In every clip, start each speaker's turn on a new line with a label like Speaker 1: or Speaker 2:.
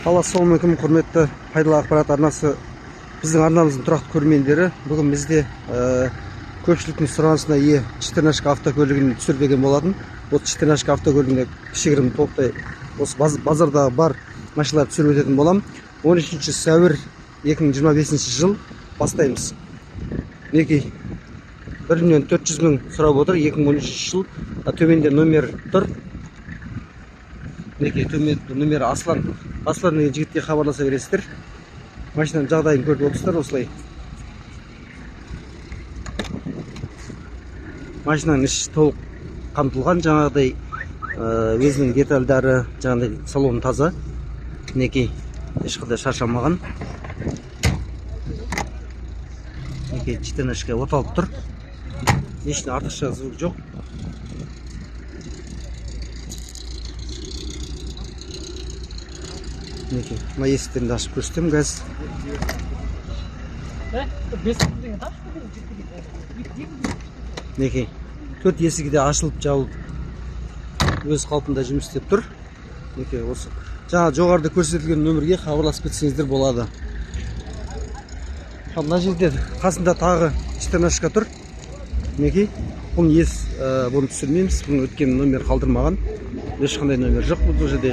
Speaker 1: Ассалаумағалейкум, құрметті пайдалы ақпарат арнасы біздің арнамыздың тұрақты көрермендері. Бүгін бізде көпшіліктің сұранысына ие четырнашка автокөлігін түсірбеген болатын. Осы четырнашка автокөлігіне кішігірім толықтай осы базардағы бар машиналарды түсіріп өтетін болам. 13 сәуір 2025 жыл бастаймыз. Мінекей 1.400.000 сұрап отыр. 2013 жыл. Төменде номер тұр. Мінекей төменде номері Аслан деген жігітке хабарласа бересіздер. Машинаның жағдайын көріп отырсыздар осылай. Машинаның іші толық қамтылған, жаңағыдай өзінің детальдары, жаңағыдай салон таза. Мінекей ешқандай шаршамаған. Мінекей четырнашка оталып тұр. Ешіне артықша звук жоқ. Мінекей, мына есіктерді ашып көрсетем қазір. Мінекей, төрт есігі де ашылып жабылып өз қалпында жұмыс істеп тұр. Мінекей, осы жаңа жоғарыда көрсетілген нөмірге хабарласып кетсеңіздер болады. Мына жерде қасында тағы четырнашка тұр. Мінекей, бұны түсірмейміз, бұның өткен номер қалдырмаған. Ешқандай номер жоқ бұл жерде.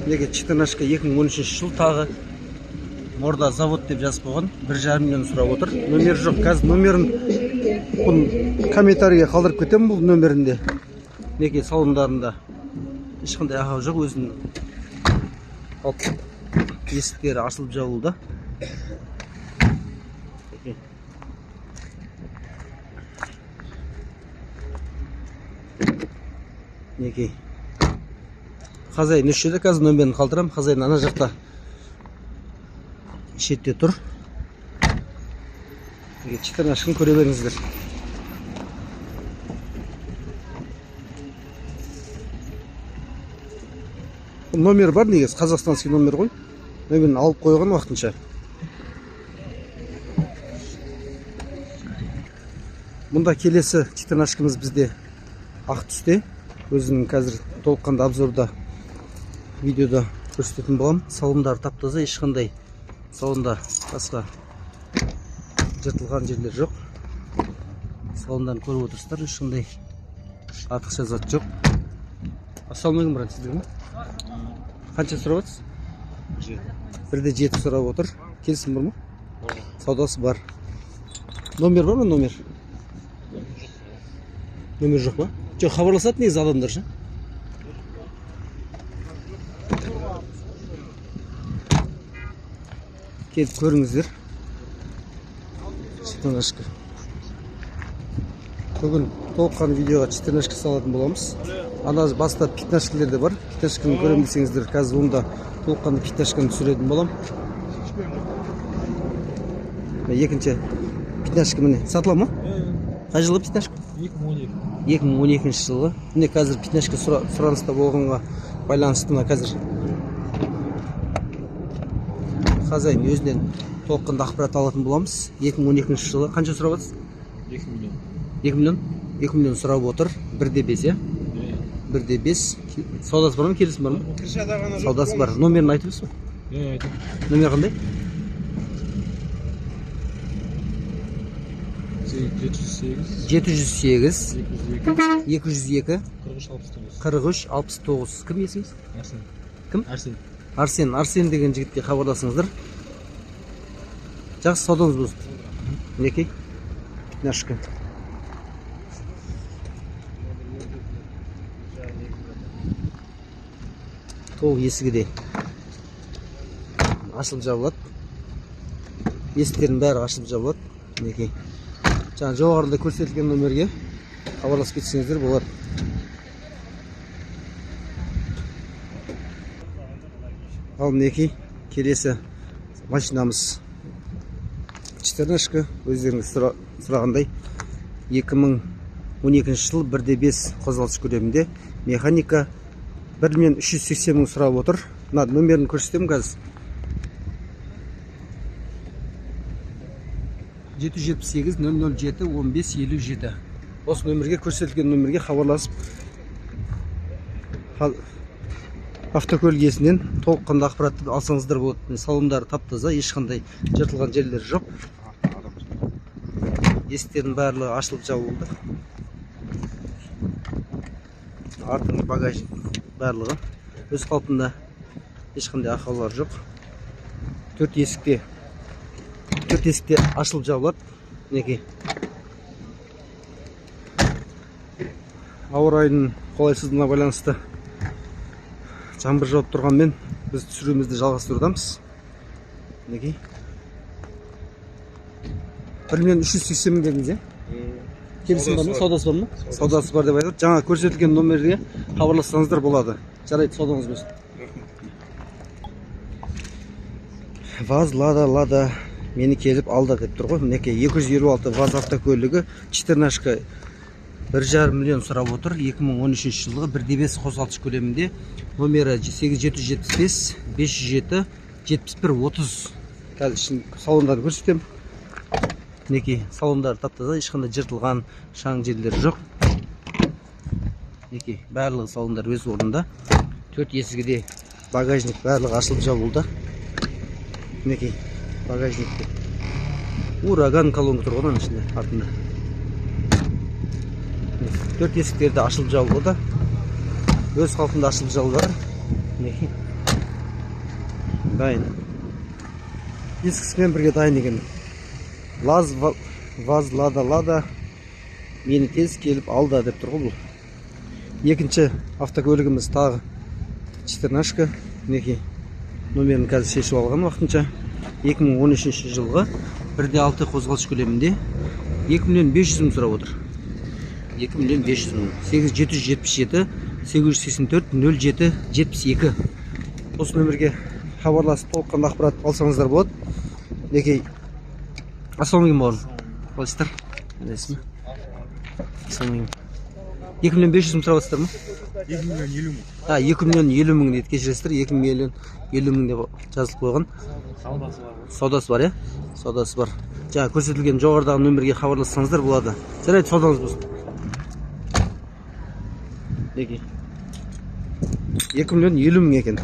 Speaker 1: Мінекей, четырнашка 2013 жыл, тағы морда завод деп жазып қойған. 1,5 миллион сұрап отыр. Номер жоқ. Қазір номерін комментарийге қалдырып кетем бұл нөмірінде. Мінекей, салондарында ешқандай ақау жоқ, өзінің есіктері ашылып жабылды. Мінекей, қазайын үш жерде, қазір нөмерін қалдырам. Қазайын ана жақта шетте тұр. Четырнашканы көре беріңіздер. Номер бар негіз, қазақстанский номер ғой. Номерін алып қойған уақытынша. Мұнда келесі четырнашкамыз бізде ақ түсте. Өзінің қазір толыққанды обзорда видеода көрсететін болам. Салондар тап-таза, ешқандай салонда басқа жыртылған жерлер жоқ. Салондарын көріп отырсыздар, ешқандай артықша зат жоқ. Ассалаумағалейкум, брат, сіздер ме? Қанша сұрап отырсыз? 1,7 сұрап отыр. Келісім бар ма? Саудасы бар. Номер бар ма, номер? Номер жоқ па? Жоқ, хабарласады негізі адамдар ше? Келіп көріңіздер. Четырнашка. Бүгін толыққан видеоға четырнашка салатын боламыз. Ана баста пятнашкалер де бар. Пятнашканы көрем десеңіздер, қазір онда толыққанды пятнашканы түсіретін болам. Екінші пятнашка міне сатыла ма? Қай жылы пятнашка? 2012 жылы. Міне қазір пятнашка сұраныста болғанға байланысты қазір қазайын өзінен толыққанды ақпарат алатын боламыз. 2012 жылы. Қанша сұрап отырсыз? 2 миллион. 2 миллион? 2 миллион сұрап отыр. 1,5 е? 1,5. Саудасы бар ма? Келісім бар ма? Саудасы бар. Номерін айтып өсіз ба? Номер қандай? 708 202 43 69. Кім есіңіз? Кім? Арсен. Арсен деген жігітке хабарласыңыздар. Жақсы, саудаңыз болсын. Мінекей, пятнашка. Толық есігі де ашылып жабылады. Есіктердің бәрі ашылып жабылады. Мінекей. Жаңа жоғарыда көрсетілген номерге хабарласып кетсеңіздер болады. Ал мінекей, келесі машинамыз четырнашка, өздеріңіз сұрағандай 2012 жыл 1,5 қозғалтқыш көлемінде, механика 1.380.000 сұрап отыр. Мына номерін көрсетемін қазір. 778 007 15 57. Осы нөмірге, көрсетілген нөмірге хабарласып автокөлік иесінен толыққанды ақпаратты алсаңыздар болады. Салондары тап-таза, ешқандай жыртылған жерлер жоқ. Есіктердің барлығы ашылып жабылды. Артыңғы багажник барлығы өз қалпында, ешқандай ақаулар жоқ. Төрт есікте ашылып жабылады. Мінекей. Ауа райының қолайсыздығына байланысты жаңбыр жауып тұрғанмен біз түсіруімізді жалғастырудамыз. Мінекей. 1.380.000 дедіңіз, келісім бар ма? Саудасы бар ма? Саудасы бар деп айтады. Жаңа көрсетілген номерге хабарлассаңыздар болады. Жарайды, саудаңыз болсын. ВАЗ Лада мені келіп алды деп тұр ғой. Мінекей 256 ВАЗ автокөлігі 14 1,5 миллион сұрап отыр. 2013 жылғы 1,5 қозғалтқыш көлемінде. Номері 8775 507 7130. Қазір салондарды көрсетемін. Мінекей салондары тап-таза, ешқандай жыртылған шаң жерлер жоқ. Мінекей барлығы салондар өз орнында. Төрт есігіде багажник барлығы ашылып жабылды. Мінекей багажникте ураган колонка тұрған ішінде артында. Төрт есіктерді ашылып жабылды. Өз қалпында ашылып жабылды. Мінекей дайын. Ескісімен бірге дайын екен. ВАЗ Лада мені тез келіп алды деп тұр ғой бұл. Екінші автокөлігіміз тағы 14. Мінекей номерін қазір шешіп алған уақытынша. 2013 жылғы 1,6 қозғалтқыш көлемінде 2.500.000 сұрап отыр. 2.500.000. 8777 884 07 72. Осы нөмірге хабарласып толыққанды ақпарат алсаңыздар болады. Мінекей. Ассалаумағалейкум бауырым. Қалайсыздар? Қалайсыз ба? Ассалаумағалейкум. 2.500.000 сұрап жатсыздар ма?
Speaker 2: 2.050.000.
Speaker 1: 2.050.000 дейді, кешіресіздер. 2.050.000 деп жазылып қойған. Саудасы бар, Саудасы бар. Жаңа көрсетілген жоғарыдағы нөмірге хабарлассаңыздар болады. Жарайды, саудаңыз болсын. Мінекей. 2.050.000 екен.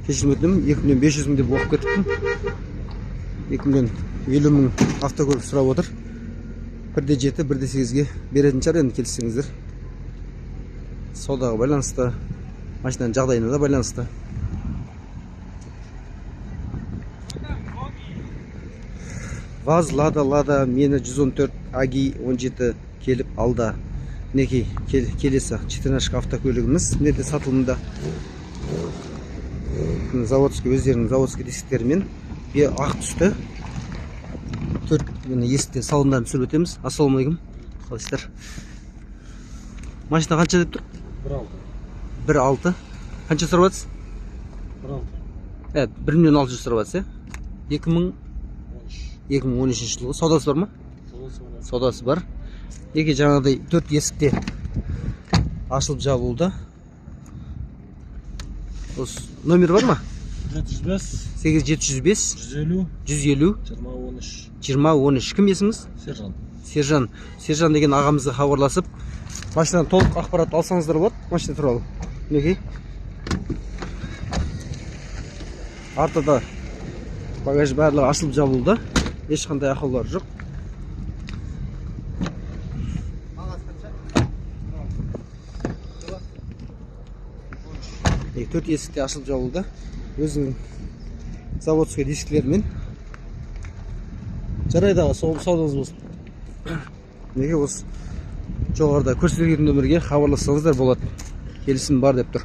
Speaker 1: Кешірім өтінемін, 2.500.000 деп оқып кеттім. 2.050.000 автокөлік сұрап отыр. 1,7, 1,8-ге беретін шығар, енді келіссеңіздер. Саудаға байланысты, машинаның жағдайына да байланысты. ВАЗ Лада мені 114 АГИ 17 келіп алды. Мінекей келесі 14 автокөлігіміз. Мінекей сатылымда заводский, өздерінің заводский дисіктерімен ақ түсті. Төрт есікте салондарын түсіріп өтеміз. Ассалаумағалейкум. Қалайсыздар? Машина қанша деп тұр? 1,6. Қанша сұрап жатсыз? 1,6. 1.600.000 сұрап жатсыз, 2013 жылғы. Саудасы бар ма? Саудасы бар. Неге жаңағыдай төрт есікте ашылып жабылды. Осы номер бар ма? 8705 150 2013. Кім есіңіз? Сержан деген ағамызға хабарласып, машинадан толық ақпарат алсаңыздар болады, машина туралы. Мінекей. Артында багаж барлығы ашылып жабылды. Ешқандай ақаулар жоқ. Төрт есікте ашылып жабылды. Өзінің заводской дисклермен. Жарайды аға, саудаңыз болсын. Неге осы жоғарыда көрсетілген нөмірге хабарлассаңыздар болады. Келісім бар деп тұр.